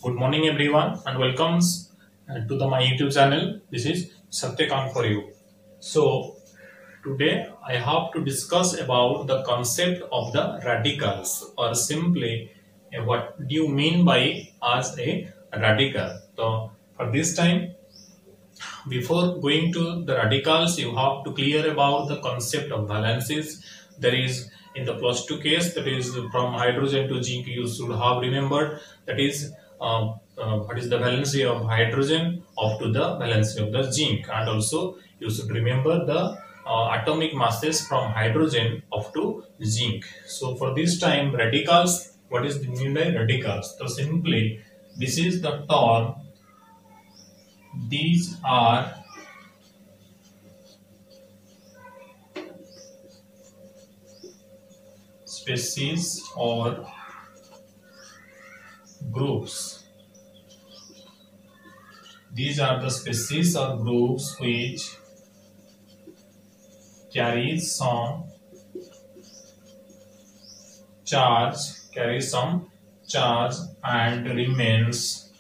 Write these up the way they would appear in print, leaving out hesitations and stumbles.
Good morning, everyone, and welcomes to my YouTube channel. This is Satyakant for you. So today I have to discuss about the concept of the radicals, or simply what do you mean by as a radical. So for this time, before going to the radicals, you have to clear about the concept of valencies. There is in the plus 2 case, that is from hydrogen to zinc, you should have remembered that is what is the valency of hydrogen up to the valency of the zinc, and also you should remember the atomic masses from hydrogen up to zinc. So for this time, radicals, what is the mean by radicals? So simply this is the term. These are species or groups. These are the species or groups which carries some charge, and remains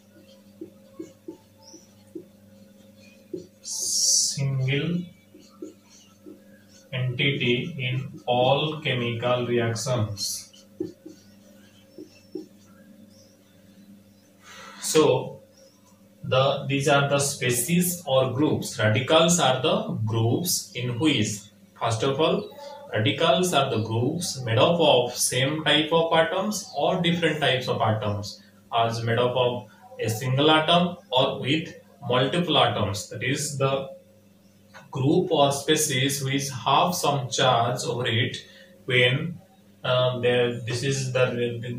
single entity in all chemical reactions. So these are the species or groups. Radicals are the groups in which, first of all, radicals are the groups made up of same type of atoms or different types of atoms, as made up of a single atom or with multiple atoms. That is the group or species which have some charge over it when this is the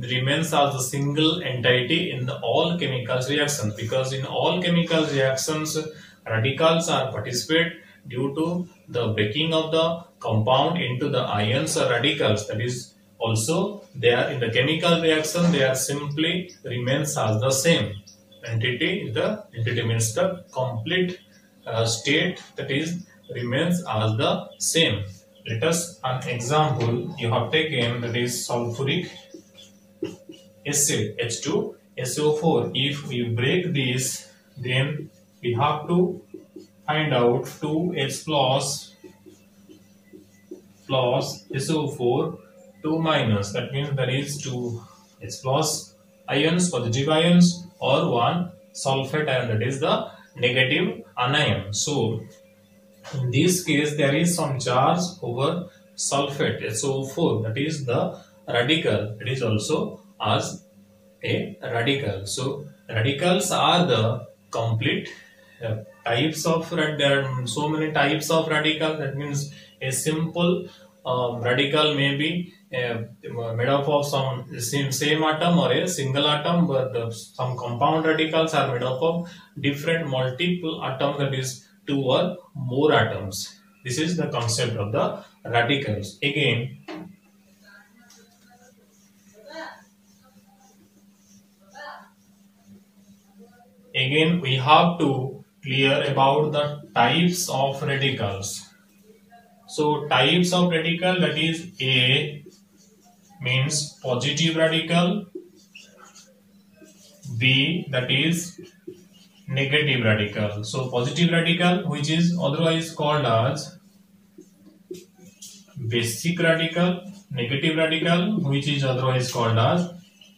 remains as a single entity in the all chemical reactions, because in all chemical reactions radicals are participate due to the breaking of the compound into the ions or radicals. That is also they are in the chemical reaction, they are simply remains as the same entity. The entity means the complete state, that is remains as the same. Let us an example you have taken, that is sulfuric acid H2SO4. If we break this, then we have to find out 2H plus SO4 2 minus. That means there is 2H plus ions, positive ions, or 1 sulfate ion, that is the negative anion. So in this case there is some charge over sulfate SO4, that is the radical. It is also as a radical. So radicals are the complete types of there are so many types of radical. That means a simple radical may be made up of some same atom or a single atom, but some compound radicals are made up of different multiple atoms, that is 2 or more atoms. This is the concept of the radicals. Again we have to clear about the types of radicals. So types of radical, that is A means positive radical, B that is negative radical. So positive radical, which is otherwise called as basic radical, negative radical, which is otherwise called as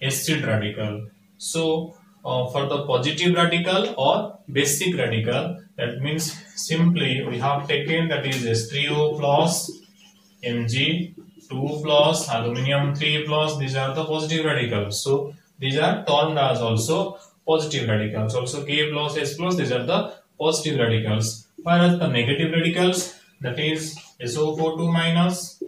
acid radical. So for the positive radical or basic radical, that means simply we have taken, that is H3O plus Mg2 plus aluminium 3 plus. These are the positive radicals. So these are termed as also positive radicals. Also K plus S plus, these are the positive radicals. Whereas the negative radicals, that is SO4 2 minus,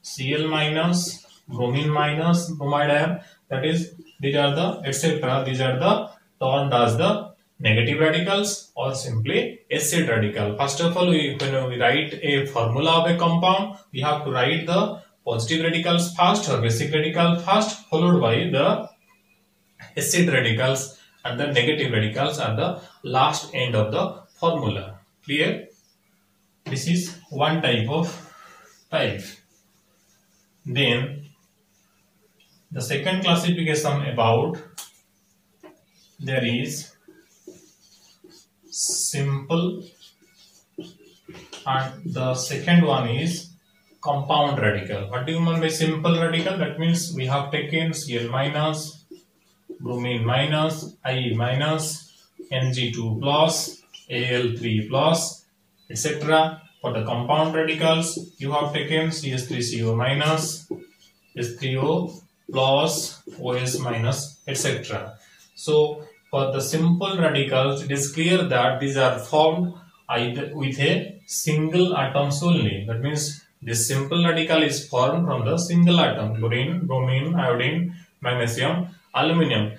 Cl minus, bromine minus, bromide ion, that is these are the etc. These are the termed as the negative radicals or simply acid radical. First of all, when we write a formula of a compound, we have to write the positive radicals first or basic radical first, followed by the acid radicals, and the negative radicals are the last end of the formula. Clear? This is one type of type. Then the second classification about there is simple, and the second one is compound radical. What do you mean by simple radical? That means we have taken Cl minus, bromine minus, I minus, Mg2 plus, Al3 plus, etc. For the compound radicals, you have taken CH3CO minus, H3O plus, OS minus, etc. So for the simple radicals, it is clear that these are formed either with a single atoms only. That means this simple radical is formed from the single atom: chlorine, bromine, iodine, magnesium, aluminium.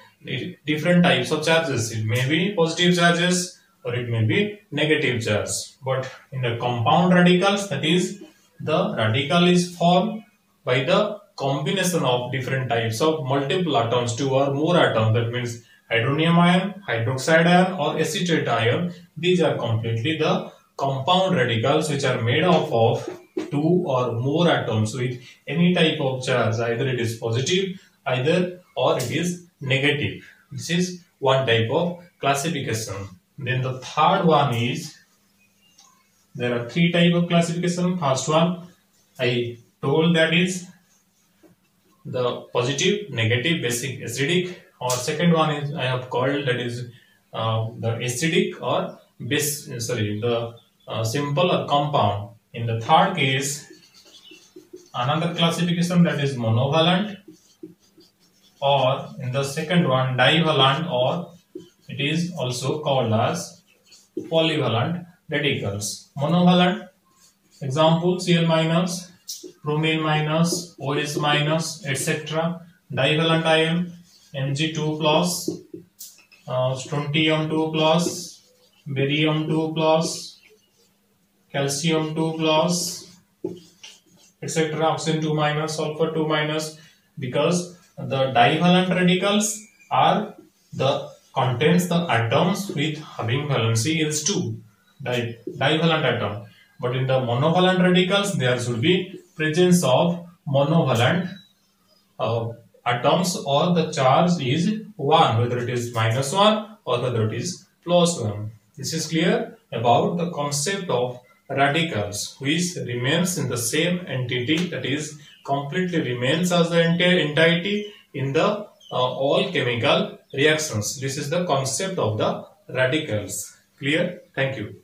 Different types of charges. It may be positive charges or it may be negative charge. But in the compound radicals, that is, the radical is formed by the combination of different types of multiple atoms, 2 or more atoms. That means hydronium ion, hydroxide ion or acetate ion. These are completely the compound radicals which are made up of 2 or more atoms with any type of charge. Either it is positive, either or it is negative. This is one type of classification. Then the third one is, there are 3 types of classification. First one I told, that is the positive, negative, basic, acidic. Or second one is I have called, that is the acidic or the simple or compound. In the third case, another classification, that is monovalent, or in the second one divalent, or it is also called as polyvalent radicals. Monovalent, example Cl minus, bromine minus, OS minus, etc. Divalent ion, Mg2 plus, strontium 2 plus, barium 2 plus, calcium 2 plus, etc. Oxygen 2 minus, sulfur 2 minus. Because the divalent radicals are contains the atoms with having valency is 2, divalent atom. But in the monovalent radicals, there should be presence of monovalent atoms, or the charge is 1, whether it is -1 or whether it is +1. This is clear about the concept of radicals, which remains in the same entity, that is completely remains as the entity in the all chemical reactions. This is the concept of the radicals. Clear? Thank you.